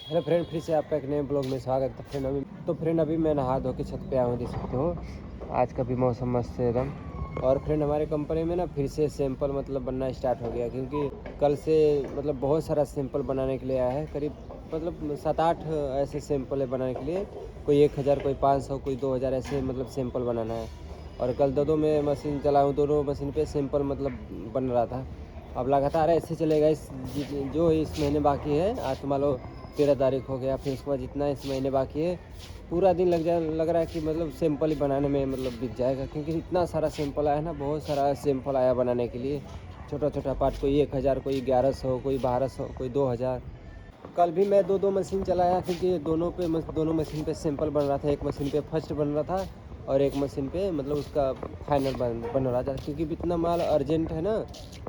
Hello friend, फिर से आपका एक नए ब्लॉग में स्वागत है। फ्रेंड अभी मैं नहा धो के छत पे आया हूँ, देख सकते हो। आज का भी मौसम मस्त है एकदम। और फ्रेंड हमारे कंपनी में ना फिर से सैंपल मतलब बनना स्टार्ट हो गया, क्योंकि कल से मतलब बहुत सारा सैंपल बनाने के लिए आया है। करीब मतलब 7-8 ऐसे सैंपल है बनाने के लिए। कोई 1000, कोई 500, कोई 2000 ऐसे मतलब सैंपल बनाना है। और कल दो मैं मशीन चलाऊँ, दोनों मशीन पे सैंपल मतलब बन रहा था। अब लगातार ऐसे चलेगा जो इस महीने बाकी है। आज मान लो 13 तारीख हो गया, फिर उसके बाद जितना इस महीने बाकी है पूरा दिन लग रहा है कि मतलब सैंपल ही बनाने में मतलब बीत जाएगा, क्योंकि इतना सारा सैंपल आया ना, बहुत सारा सैंपल आया बनाने के लिए। छोटा छोटा पार्ट, कोई 1000, कोई 1100, कोई 1200, कोई 2000। कल भी मैं दो मशीन चलाया, क्योंकि दोनों मशीन पे सैंपल बन रहा था। एक मशीन पे फर्स्ट बन रहा था और एक मशीन पे मतलब उसका फाइनल बन रहा था, क्योंकि इतना माल अर्जेंट है ना,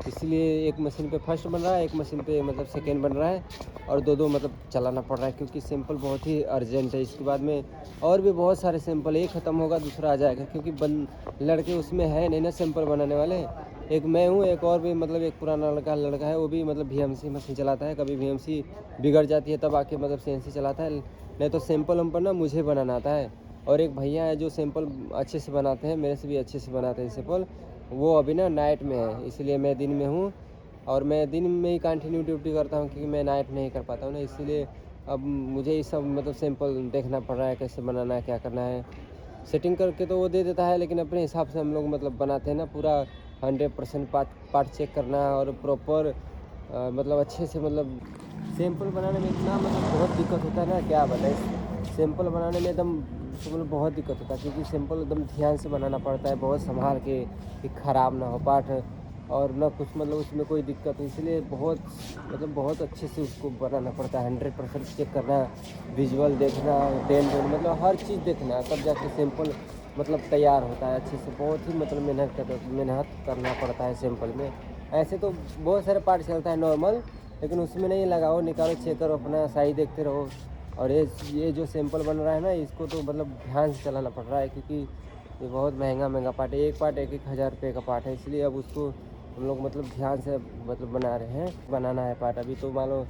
इसलिए एक मशीन पे फर्स्ट बन रहा है, एक मशीन पे मतलब सेकेंड बन रहा है। और दो मतलब चलाना पड़ रहा है, क्योंकि सैंपल बहुत ही अर्जेंट है। इसके बाद में और भी बहुत सारे सैंपल, एक ख़त्म होगा दूसरा आ जाएगा, क्योंकि लड़के उसमें है नहीं ना सैंपल बनाने वाले। एक मैं हूँ, एक और भी मतलब एक पुराना लड़का है, वो भी मतलब VMC मशीन चलाता है। कभी VMC बिगड़ जाती है तब आके मतलब CNC चलाता है, नहीं तो सैंपल वैम्पल ना मुझे बनाना आता है। और एक भैया है जो सैंपल अच्छे से बनाते हैं, मेरे से भी अच्छे से बनाते हैं सैंपल। वो अभी ना नाइट में है, इसलिए मैं दिन में हूँ। और मैं दिन में ही कंटिन्यू ड्यूटी करता हूँ, क्योंकि मैं नाइट नहीं कर पाता हूँ ना, इसलिए अब मुझे ये सब मतलब सैंपल देखना पड़ रहा है, कैसे बनाना है, क्या करना है। सेटिंग करके तो वो दे देता है, लेकिन अपने हिसाब से हम लोग मतलब बनाते हैं ना। पूरा 100% पार्ट चेक करना और प्रॉपर मतलब अच्छे से मतलब सैंपल बनाने में इतना मतलब बहुत दिक्कत होता है ना, क्या बताएं। सैंपल बनाने में एकदम मतलब बहुत दिक्कत होता है, क्योंकि सैंपल एकदम ध्यान से बनाना पड़ता है, बहुत संभाल के कि ख़राब ना हो पार्ट, और ना कुछ मतलब उसमें कोई दिक्कत। इसलिए बहुत अच्छे से उसको बनाना पड़ता है। 100% चेक करना, विजुअल देखना, डेंट मतलब हर चीज़ देखना, तब जाके सैंपल मतलब तैयार होता है अच्छे से। बहुत ही मतलब मेहनत करना पड़ता है सैंपल में। ऐसे तो बहुत सारे पार्ट चलता है नॉर्मल, लेकिन उसमें नहीं लगाओ, निकालो, चेक करो, अपना सही देखते रहो। और ये जो सैंपल बन रहा है ना, इसको तो मतलब ध्यान से चलाना पड़ रहा है, क्योंकि ये बहुत महंगा पार्ट है। एक पार्ट 1,000 रुपये का पार्ट है, इसलिए अब उसको हम लोग मतलब ध्यान से मतलब बना रहे हैं। बनाना है पार्ट। अभी तो मान लो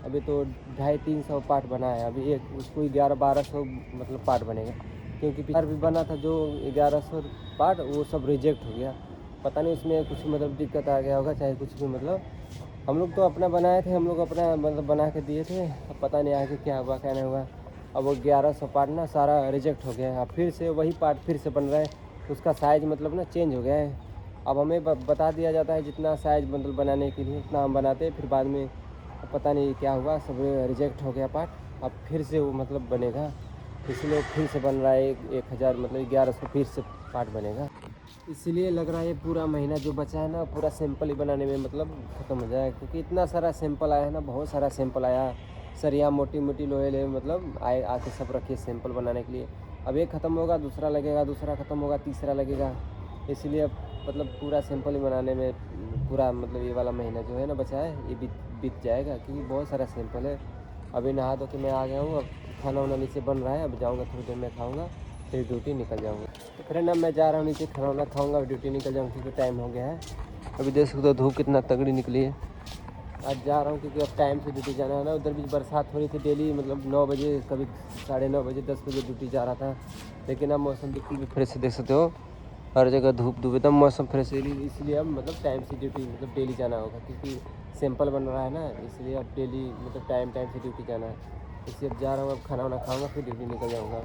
अभी तो 250-300 पार्ट बना है। अभी एक उसको 1100-1200 मतलब पार्ट बनेगा, क्योंकि पिछले भी बना था जो 1100 पार्ट, वो सब रिजेक्ट हो गया। पता नहीं उसमें कुछ मतलब दिक्कत आ गया होगा, चाहे कुछ भी मतलब। हम लोग तो अपना बनाए थे, हम लोग अपना मतलब बना के दिए थे। अब पता नहीं आगे क्या हुआ क्या नहीं हुआ। अब वो 1100 पार्ट ना सारा रिजेक्ट हो गया है। अब फिर से वही पार्ट फिर से बन रहा है, उसका साइज़ मतलब ना चेंज हो गया है। अब हमें बता दिया जाता है जितना साइज़ मतलब बनाने के लिए उतना हम बनाते हैं, फिर बाद में पता नहीं क्या हुआ, सब रिजेक्ट हो गया पार्ट। अब फिर से वो मतलब बनेगा, इसलिए फिर से बन रहा है। 1000 मतलब 1100 फिर से पार्ट बनेगा। इसलिए लग रहा है ये पूरा महीना जो बचा है ना, पूरा सैंपल ही बनाने में मतलब ख़त्म हो जाएगा, क्योंकि इतना सारा सैंपल आया है ना, बहुत सारा सैंपल आया। सरिया मोटी मोटी लोहे मतलब आके सब रखिए सैंपल बनाने के लिए। अब एक ख़त्म होगा दूसरा लगेगा, दूसरा ख़त्म होगा तीसरा लगेगा। इसलिए अब मतलब पूरा सैंपल ही बनाने में पूरा मतलब ये वाला महीना जो है ना बचा है, ये बीत जाएगा, क्योंकि बहुत सारा सैंपल है। अभी नहा धो के मैं आ गया हूँ। अब खाना वाना नीचे बन रहा है, अब जाऊँगा थोड़ी देर में खाऊँगा, फिर ड्यूटी निकल जाऊँगा। तो फ्रेंड अब मैं जा रहा हूँ नीचे, खाना वाना खाऊँगा, ड्यूटी निकल जाऊँगा, क्योंकि टाइम हो गया है। अभी देख सकते हो धूप कितना तगड़ी निकली है। आज जा रहा हूँ, क्योंकि अब टाइम से ड्यूटी जाना है ना। उधर भी बरसात हो रही थी डेली, मतलब 9 बजे, कभी 9:30 बजे, 10 बजे ड्यूटी जा रहा था। लेकिन अब मौसम बिल्कुल भी फ्रेश देख सकते हो, हर जगह धूप धूप एकदम मौसम फ्रेश है। इसलिए अब मतलब टाइम से ड्यूटी मतलब डेली जाना होगा, क्योंकि सैंपल बन रहा है ना, इसलिए अब डेली मतलब टाइम से ड्यूटी जाना है। इसलिए अब जा रहा हूँ, अब खाना वाना खाऊँगा, फिर ड्यूटी निकल जाऊँगा।